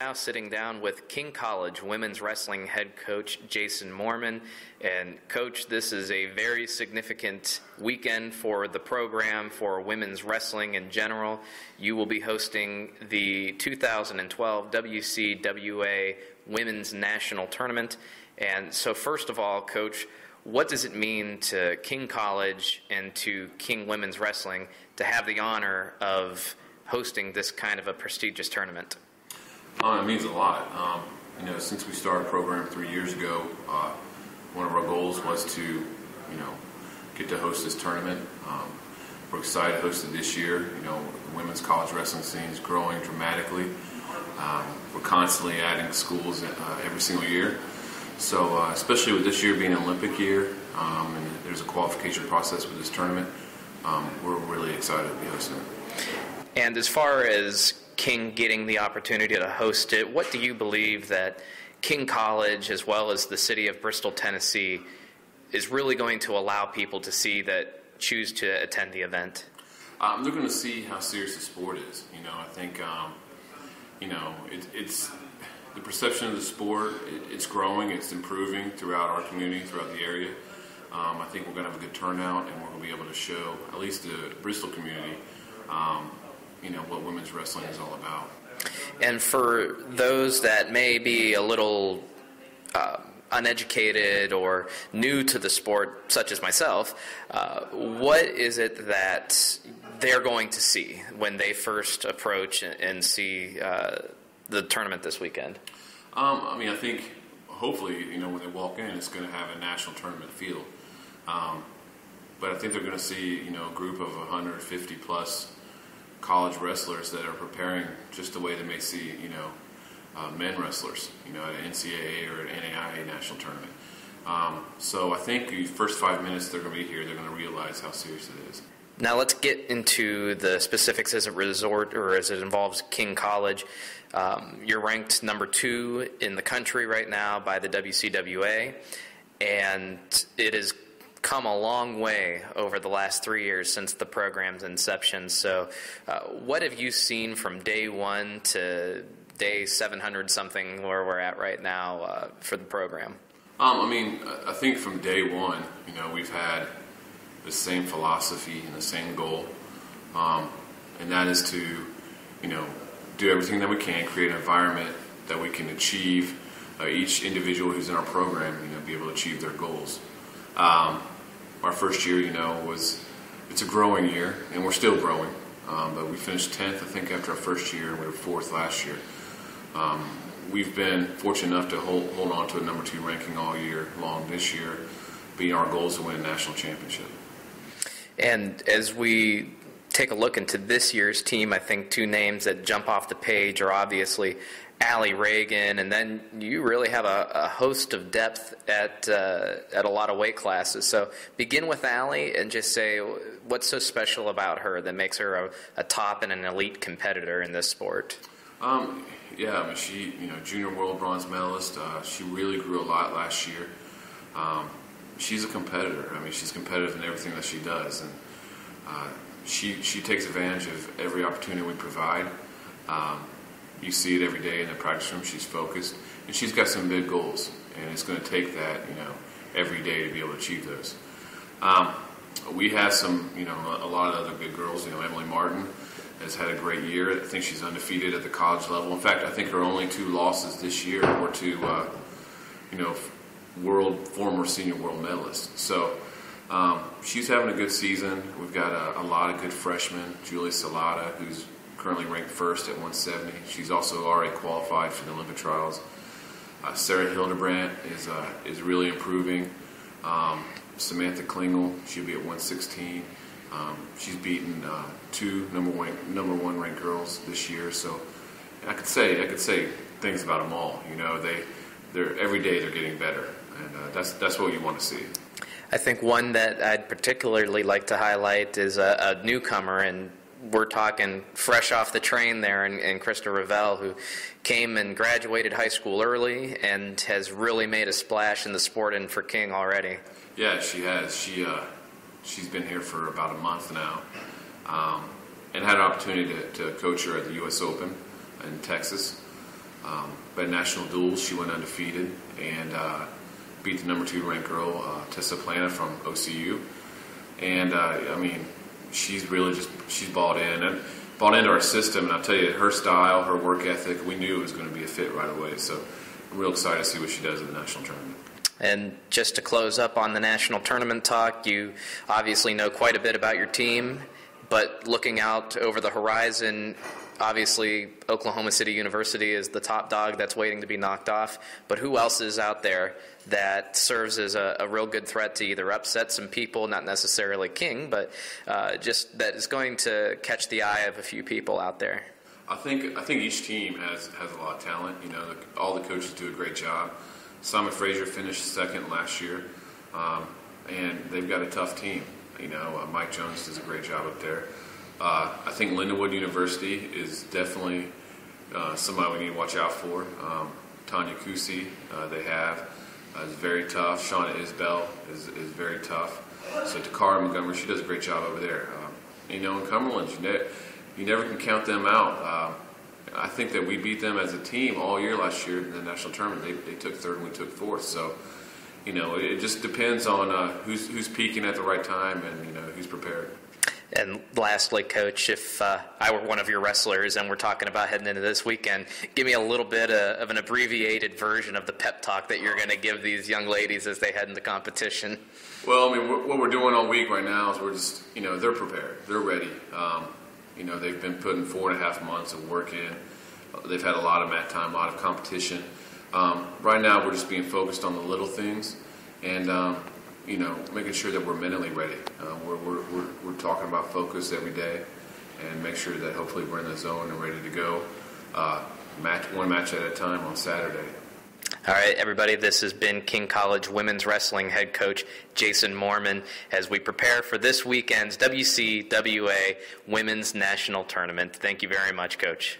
Now sitting down with King College women's wrestling head coach Jason Moorman. And Coach, this is a very significant weekend for the program, for women's wrestling in general. You will be hosting the 2012 WCWA Women's National Tournament. And so first of all, Coach, what does it mean to King College and to King Women's Wrestling to have the honor of hosting this kind of a prestigious tournament? It means a lot. Since we started the program 3 years ago, one of our goals was to, get to host this tournament. We're excited to host it this year. The women's college wrestling scene is growing dramatically. We're constantly adding schools every single year. So, especially with this year being an Olympic year, and there's a qualification process with this tournament, we're really excited to be hosting it. And as far as King getting the opportunity to host it, what do you believe that King College, as well as the city of Bristol, Tennessee, is really going to allow people to see that choose to attend the event? They're going to see how serious the sport is. I think, it's the perception of the sport. It's growing. It's improving throughout our community, throughout the area. I think we're going to have a good turnout, and we're going to be able to show at least the Bristol community what women's wrestling is all about. And for those that may be a little uneducated or new to the sport, such as myself, what is it that they're going to see when they first approach and see the tournament this weekend? I think hopefully, when they walk in, it's going to have a national tournament feel. But I think they're going to see, a group of 150 plus college wrestlers that are preparing just the way they may see, men wrestlers, at an NCAA or an NAIA national tournament. So I think the first 5 minutes they're going to be here, they're going to realize how serious it is. Now let's get into the specifics as it involves King College. You're ranked number 2 in the country right now by the WCWA, and it is come a long way over the last 3 years since the program's inception. So what have you seen from day 1 to day 700-something where we're at right now for the program? I think from day 1, we've had the same philosophy and the same goal, and that is to, do everything that we can, create an environment that we can achieve, each individual who's in our program, be able to achieve their goals. Our first year, it's a growing year, and we're still growing. But we finished 10th, I think, after our first year, and we were 4th last year. We've been fortunate enough to hold on to a number 2 ranking all year long this year, being our goals to win a national championship. And as we take a look into this year's team, I think 2 names that jump off the page are obviously Allie Reagan, and then you really have a host of depth at a lot of weight classes. So begin with Allie and just say what's so special about her that makes her a top and an elite competitor in this sport. She, junior world bronze medalist. She really grew a lot last year. She's a competitor. She's competitive in everything that she does, and she takes advantage of every opportunity we provide. You see it every day in the practice room. She's focused, and she's got some big goals, and it's going to take that, every day to be able to achieve those. We have some, a lot of other good girls. Emily Martin has had a great year. I think she's undefeated at the college level. In fact, I think her only 2 losses this year were to, former senior world medalists. So she's having a good season. We've got a lot of good freshmen. Julia Salata, who's currently ranked 1st at 170. She's also already qualified for the Olympic trials. Sarah Hildebrandt is really improving. Samantha Klingel, she'll be at 116. She's beaten 2 number one ranked girls this year. So I could say things about them all. They're every day they're getting better, and that's what you want to see. I think one that I'd particularly like to highlight is a newcomer, and we're talking fresh off the train there, and Krista Ravel, who came and graduated high school early and has really made a splash in the sport and for King already. Yeah, she has. She's been here for about a month now, and had an opportunity to coach her at the U.S. Open in Texas. But in national duels, she went undefeated and beat the number 2 ranked girl, Tessa Plana from OCU. And I mean, she's bought into our system. And I'll tell you, her style, her work ethic, we knew it was going to be a fit right away. So I'm real excited to see what she does in the national tournament. And just to close up on the national tournament talk, you obviously know quite a bit about your team, but looking out over the horizon, obviously Oklahoma City University is the top dog that's waiting to be knocked off, but who else is out there that serves as a real good threat to either upset some people, not necessarily King, but just that is going to catch the eye of a few people out there? I think each team has a lot of talent. You know, all the coaches do a great job. Simon Fraser finished second last year, and they've got a tough team. You know, Mike Jones does a great job up there. I think Lindenwood University is definitely somebody we need to watch out for. Tanya Kusi, they have, is very tough. Shauna Isbell is very tough. So Takara Montgomery, she does a great job over there. You know, in Cumberland, you never can count them out. I think that we beat them as a team all year last year in the national tournament. They took third and we took fourth. So, you know, it just depends on who's peaking at the right time and, you know, who's prepared. And lastly, Coach, if I were one of your wrestlers and we're talking about heading into this weekend, give me a little bit of an abbreviated version of the pep talk that you're going to give these young ladies as they head into competition. Well, I mean, what we're doing all week right now is we're just, you know, they're prepared. They're ready. You know, they've been putting 4.5 months of work in. They've had a lot of mat time, a lot of competition. Right now, we're just being focused on the little things and, you know, making sure that we're mentally ready. We're talking about focus every day and make sure that hopefully we're in the zone and ready to go one match at a time on Saturday. All right, everybody, this has been King College women's wrestling head coach Jason Moorman as we prepare for this weekend's WCWA Women's National Tournament. Thank you very much, Coach.